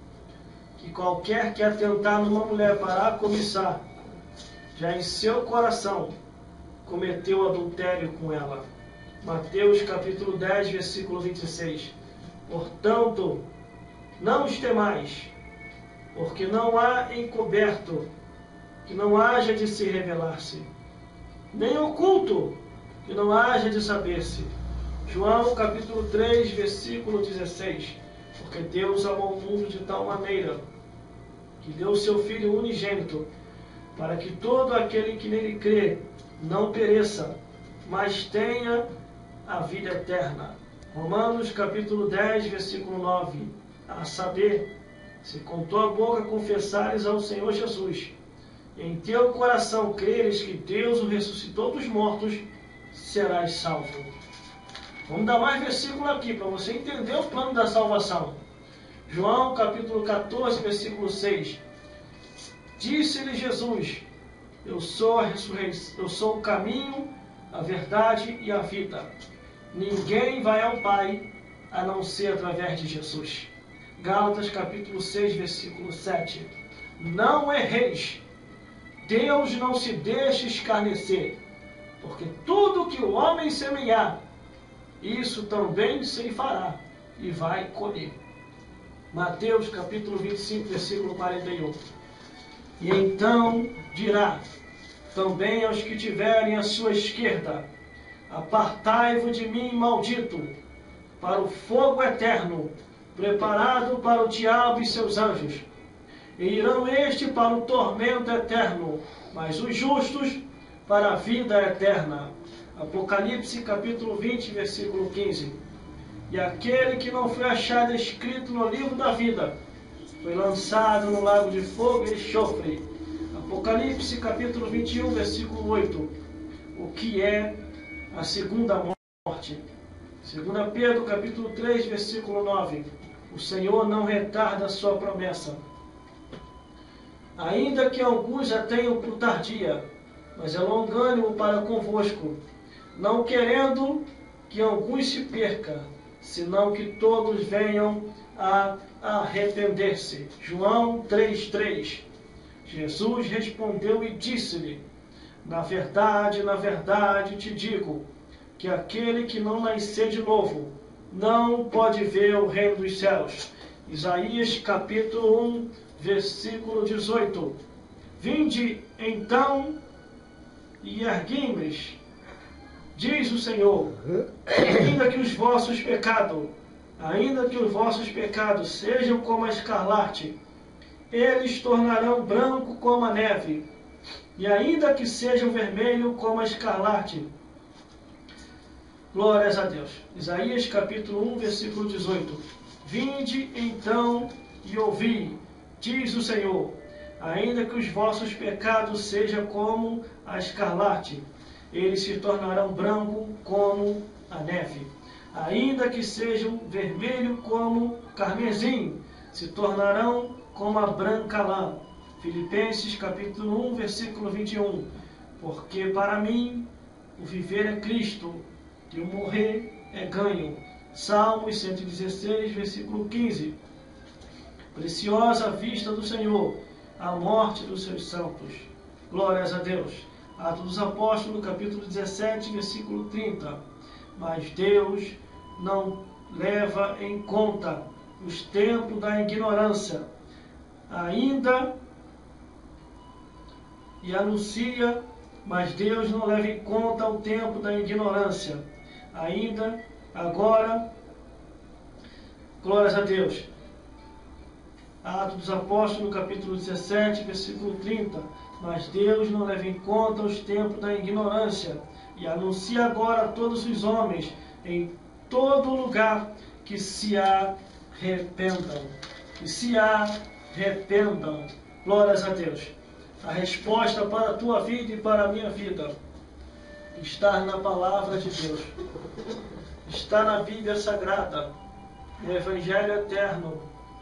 que qualquer que atentar numa mulher para a cobiçar, já em seu coração cometeu adultério com ela. Mateus capítulo 10, versículo 26. Portanto, não os temais, porque não há encoberto que não haja de se revelar-se, nem oculto que não haja de saber-se. João capítulo 3, versículo 16. Porque Deus amou o mundo de tal maneira que deu o seu Filho unigênito, para que todo aquele que nele crê não pereça, mas tenha a vida eterna. Romanos capítulo 10, versículo 9. A saber, se com tua boca confessares ao Senhor Jesus, e em teu coração creres que Deus o ressuscitou dos mortos, serás salvo. Vamos dar mais versículo aqui, para você entender o plano da salvação. João capítulo 14, versículo 6. Disse-lhe Jesus: eu sou a ressurreição, eu sou o caminho, a verdade e a vida. Ninguém vai ao Pai a não ser através de Jesus. Gálatas capítulo 6, versículo 7. Não erreis. Deus não se deixa escarnecer, porque tudo que o homem semear, isso também se fará, e vai colher. Mateus capítulo 25, versículo 41. E então dirá também aos que tiverem à sua esquerda: apartai-vos de mim, maldito, para o fogo eterno, preparado para o diabo e seus anjos. E irão este para o tormento eterno, mas os justos para a vida eterna. Apocalipse capítulo 20, versículo 15. E aquele que não foi achado escrito no livro da vida foi lançado no lago de fogo e enxofre. Apocalipse capítulo 21, versículo 8. O que é a segunda morte? 2 Pedro capítulo 3, versículo 9. O Senhor não retarda a sua promessa, ainda que alguns a tenham por tardia, mas é longânimo para convosco, não querendo que alguns se percam, senão que todos venham a arrepender-se. João 3,3. Jesus respondeu e disse-lhe: na verdade, te digo, que aquele que não nascer de novo, não pode ver o reino dos céus. Isaías capítulo 1, versículo 18. Vinde então e erguei-me, diz o Senhor, ainda que os vossos pecados sejam como a escarlate, eles tornarão branco como a neve, e ainda que sejam vermelho como a escarlate. Glórias a Deus. Isaías capítulo 1, versículo 18. Vinde então e ouvi, diz o Senhor, ainda que os vossos pecados sejam como a escarlate, eles se tornarão branco como a neve. Ainda que sejam vermelho como carmesim, se tornarão como a branca lã. Filipenses capítulo 1, versículo 21. Porque para mim o viver é Cristo e o morrer é ganho. Salmos 116, versículo 15. Preciosa a vista do Senhor, a morte dos seus santos. Glórias a Deus. Atos dos Apóstolos, capítulo 17, versículo 30. Mas Deus não leva em conta os tempos da ignorância, ainda e anuncia, mas Deus não leva em conta o tempo da ignorância, ainda, agora, glórias a Deus. Atos dos Apóstolos, capítulo 17, versículo 30. Mas Deus não leva em conta os tempos da ignorância, e anuncia agora a todos os homens, em todo lugar, que se arrependam. Que se arrependam. Glórias a Deus. A resposta para a tua vida e para a minha vida está na palavra de Deus. Está na Bíblia Sagrada, no Evangelho Eterno,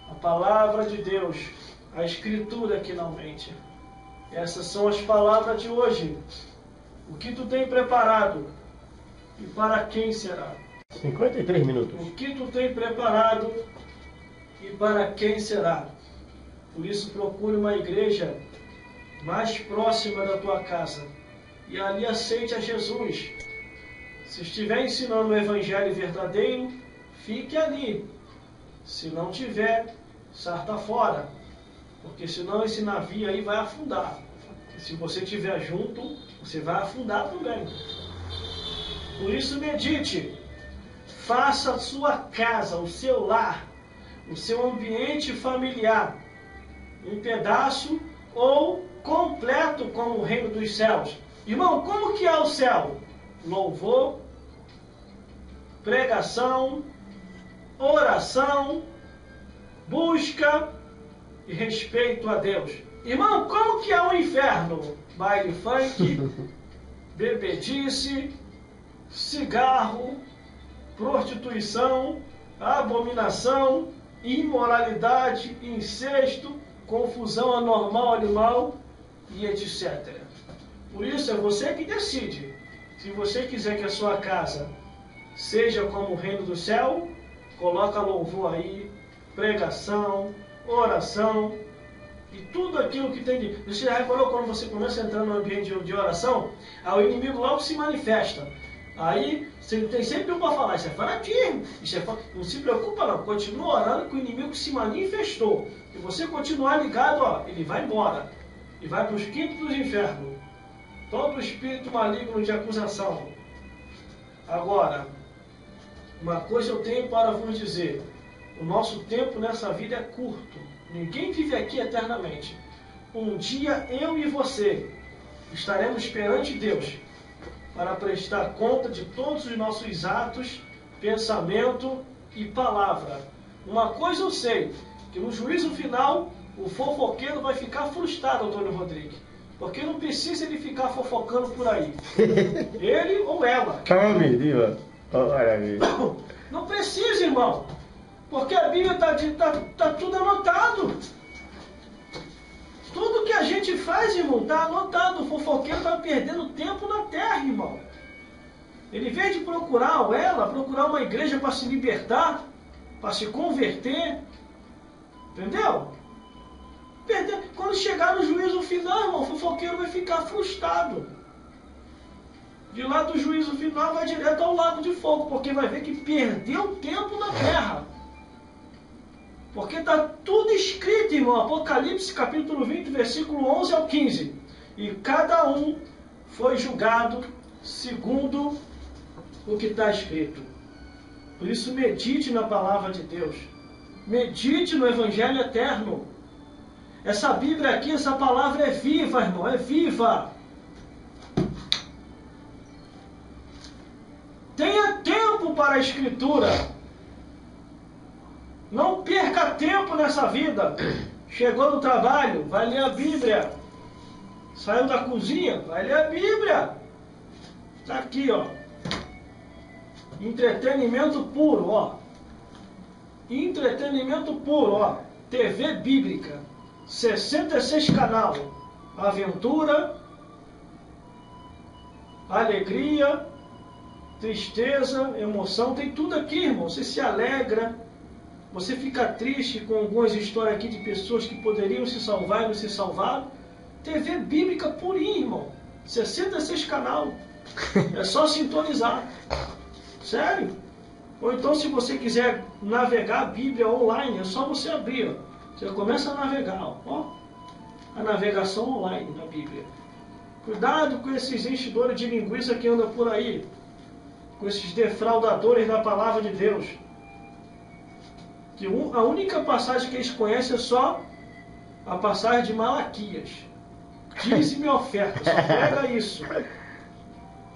a palavra de Deus, a Escritura finalmente. Essas são as palavras de hoje. O que tu tem preparado e para quem será? 53 minutos. O que tu tem preparado e para quem será? Por isso procure uma igreja mais próxima da tua casa e ali aceite a Jesus. Se estiver ensinando o Evangelho verdadeiro, fique ali. Se não tiver, sarta fora. Porque senão esse navio aí vai afundar. E se você estiver junto, você vai afundar também. Por isso medite. Faça a sua casa, o seu lar, o seu ambiente familiar, um pedaço ou completo como o reino dos céus. Irmão, como que é o céu? Louvor, pregação, oração, busca e respeito a Deus. Irmão, como que é o inferno? Baile funk, bebedice, cigarro, prostituição, abominação, imoralidade, incesto, confusão anormal animal e etc. Por isso é você que decide. Se você quiser que a sua casa seja como o reino do céu, coloca louvor aí, pregação, oração e tudo aquilo que tem de... Você já reparou quando você começa a entrar no ambiente de oração, aí o inimigo logo se manifesta. Aí você tem sempre um para falar, isso é fanatismo, não se preocupa não, continua orando que o inimigo se manifestou. Se você continuar ligado, ó, ele vai embora. E vai para os quintos dos infernos. Todo espírito maligno de acusação. Agora, uma coisa eu tenho para vos dizer. O nosso tempo nessa vida é curto. Ninguém vive aqui eternamente. Um dia eu e você estaremos perante Deus para prestar conta de todos os nossos atos, pensamento e palavra. Uma coisa eu sei, que no juízo final o fofoqueiro vai ficar frustrado, Antônio Rodrigues. Porque não precisa ele ficar fofocando por aí. Ele ou ela. Não precisa, irmão. Porque a Bíblia está tudo anotado. Tudo que a gente faz, irmão, está anotado. O fofoqueiro está perdendo tempo na terra, irmão. Ele, em vez de procurar ou ela, procurar uma igreja para se libertar, para se converter. Entendeu? Quando chegar no juízo final, irmão, o fofoqueiro vai ficar frustrado. De lá do juízo final vai direto ao lago de fogo, porque vai ver que perdeu tempo na terra. Porque está tudo escrito, irmão. Apocalipse capítulo 20, versículo 11 ao 15. E cada um foi julgado segundo o que está escrito. Por isso medite na palavra de Deus. Medite no Evangelho Eterno. Essa Bíblia aqui, essa palavra é viva, irmão, é viva. Tenha tempo para a Escritura. Não perca tempo nessa vida. Chegou no trabalho, vai ler a Bíblia. Saiu da cozinha, vai ler a Bíblia. Está aqui, ó. Entretenimento puro, ó. Entretenimento puro, ó. TV Bíblica, 66 canal, aventura, alegria, tristeza, emoção, tem tudo aqui, irmão. Você se alegra, você fica triste com algumas histórias aqui de pessoas que poderiam se salvar e não se salvaram. TV Bíblica purinho, irmão. 66 canal. É só sintonizar. Sério? Ou então, se você quiser navegar a Bíblia online, é só você abrir. Ó. Você começa a navegar. Ó. A navegação online na Bíblia. Cuidado com esses enchedores de linguiça que andam por aí. Com esses defraudadores da palavra de Deus. Que a única passagem que eles conhecem é só a passagem de Malaquias. Dízimo e oferta. Só pega isso.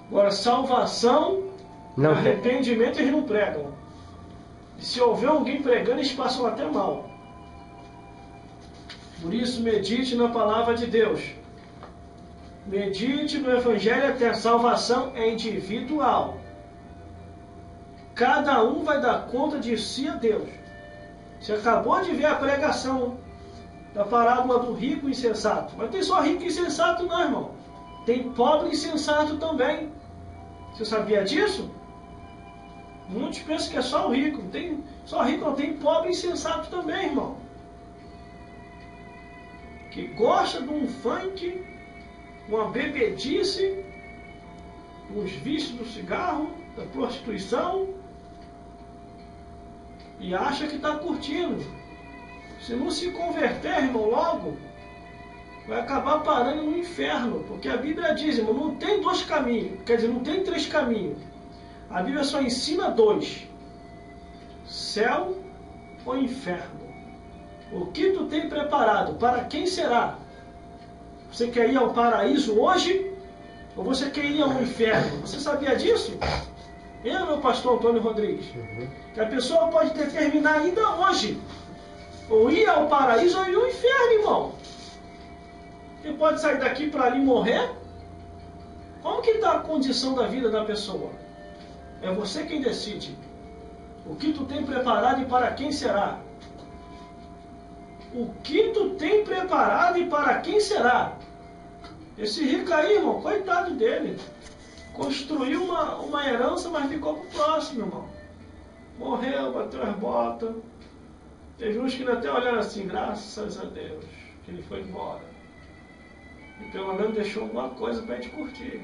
Agora, salvação, Não arrependimento, eles não pregam. E se houver alguém pregando, eles passam até mal. Por isso, medite na palavra de Deus. Medite no Evangelho até a salvação é individual. Cada um vai dar conta de si a Deus. Você acabou de ver a pregação da parábola do rico insensato. Mas tem só rico insensato não, irmão. Tem pobre insensato também. Você sabia disso? Muitos pensam que é só o rico. Só rico não, tem pobre insensato também, irmão. Que gosta de um funk, uma bebedice, os vícios do cigarro, da prostituição, e acha que está curtindo. Se não se converter, irmão, logo, vai acabar parando no inferno. Porque a Bíblia diz, irmão, não tem dois caminhos. Quer dizer, não tem três caminhos. A Bíblia só ensina dois. Céu ou inferno. O que tu tem preparado? Para quem será? Você quer ir ao paraíso hoje? Ou você quer ir ao inferno? Você sabia disso? Eu, meu pastor Antônio Rodrigues. Que a pessoa pode determinar ainda hoje. Ou ir ao paraíso ou ir ao inferno, irmão. Você pode sair daqui para ali morrer? Como que está a condição da vida da pessoa? É você quem decide. O que tu tem preparado e para quem será? O que tu tem preparado e para quem será? Esse rico aí, irmão, coitado dele. Construiu uma herança, mas ficou pro próximo, irmão. Morreu, bateu as botas. Teve uns que até olharam assim, graças a Deus, que ele foi embora. E pelo menos deixou alguma coisa pra gente curtir.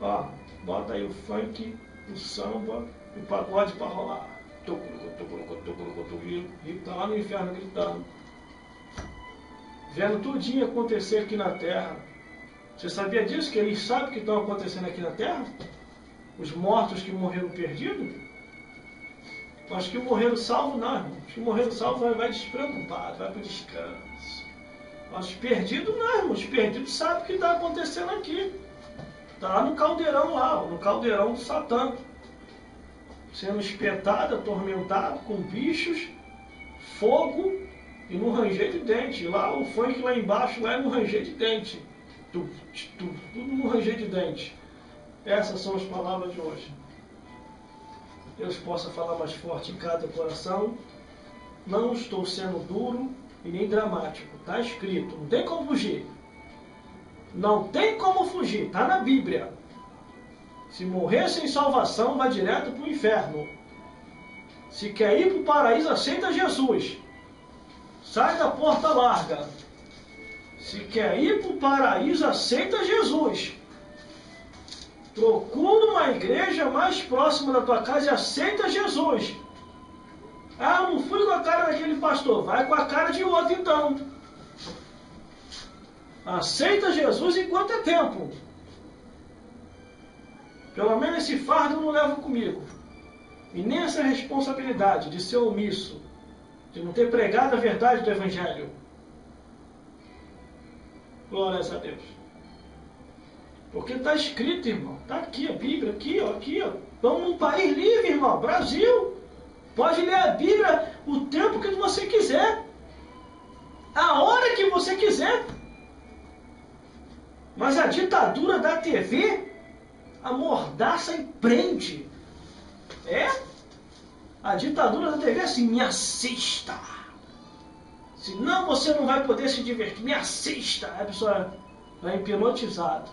Ó, bota aí o funk, o samba, o pagode pra rolar. E tá lá no inferno gritando. Vendo tudinho acontecer aqui na terra. Você sabia disso? Que eles sabem o que estão acontecendo aqui na terra? Os mortos que morreram perdidos? Mas que morreram salvos não, irmão. Os que morreram salvos vai despreocupado, vai para o descanso. Mas os perdidos não, irmão. Os perdidos sabem o que está acontecendo aqui. Está lá no caldeirão lá, no caldeirão do Satã. Sendo espetado, atormentado, com bichos, fogo e no ranger de dente. Lá o funk lá embaixo, lá é no ranger de dente. Tudo no ranger de dente. Essas são as palavras de hoje. Deus possa falar mais forte em cada coração. Não estou sendo duro e nem dramático. Está escrito. Não tem como fugir. Não tem como fugir. Está na Bíblia. Se morrer sem salvação, vai direto para o inferno. Se quer ir para o paraíso, aceita Jesus. Sai da porta larga. Se quer ir para o paraíso, aceita Jesus. Procura uma igreja mais próxima da tua casa e aceita Jesus. Ah, não fui com a cara daquele pastor. Vai com a cara de outro então. Aceita Jesus enquanto é tempo. Pelo menos esse fardo eu não levo comigo. E nem essa responsabilidade de ser omisso. De não ter pregado a verdade do Evangelho. Glórias a Deus. Porque está escrito, irmão. Está aqui a Bíblia, aqui, ó, aqui, ó. Estamos num país livre, irmão. Brasil. Pode ler a Bíblia o tempo que você quiser. A hora que você quiser. Mas a ditadura da TV amordaça e prende. É? A ditadura da TV é assim, me assista. Assim, não, você não vai poder se divertir, me assista. Aí a pessoa vai hipnotizado.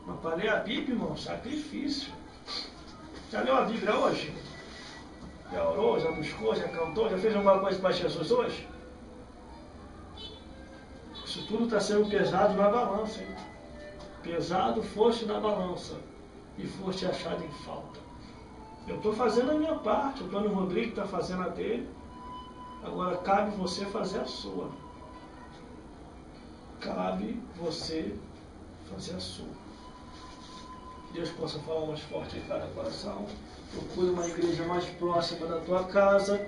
Mas para ler a Bíblia, irmão, sacrifício. Já leu a Bíblia hoje? Já orou, já buscou, já cantou, já fez alguma coisa para Jesus hoje? Isso tudo está sendo pesado na balança, hein? Pesado foste na balança e foste achado em falta. Eu estou fazendo a minha parte, o Antônio Rodrigues está fazendo a dele. Agora cabe você fazer a sua. Cabe você fazer a sua. Deus possa falar mais forte em cada coração. Procure uma igreja mais próxima da tua casa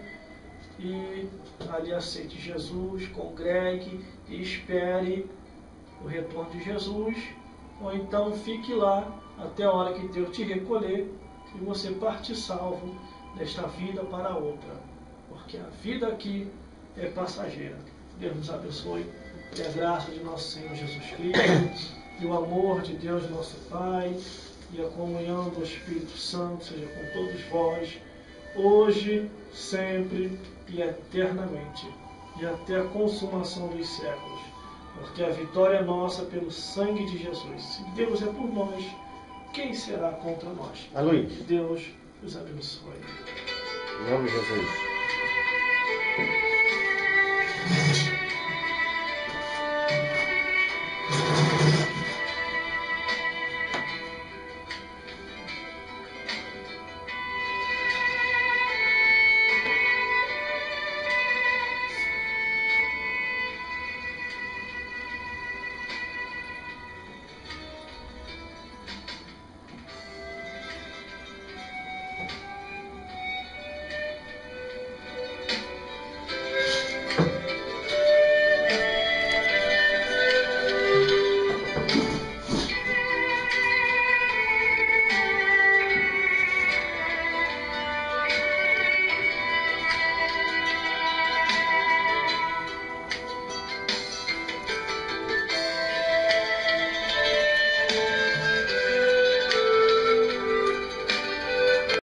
e ali aceite Jesus, congregue e espere o retorno de Jesus, ou então fique lá até a hora que Deus te recolher e você partir salvo desta vida para outra, porque a vida aqui é passageira. Deus nos abençoe, e a graça de nosso Senhor Jesus Cristo, e o amor de Deus nosso Pai, e a comunhão do Espírito Santo seja com todos vós, hoje, sempre e eternamente, e até a consumação dos séculos, porque a vitória é nossa pelo sangue de Jesus. Se Deus é por nós, quem será contra nós? Aleluia. Deus os abençoe. Em nome de Jesus.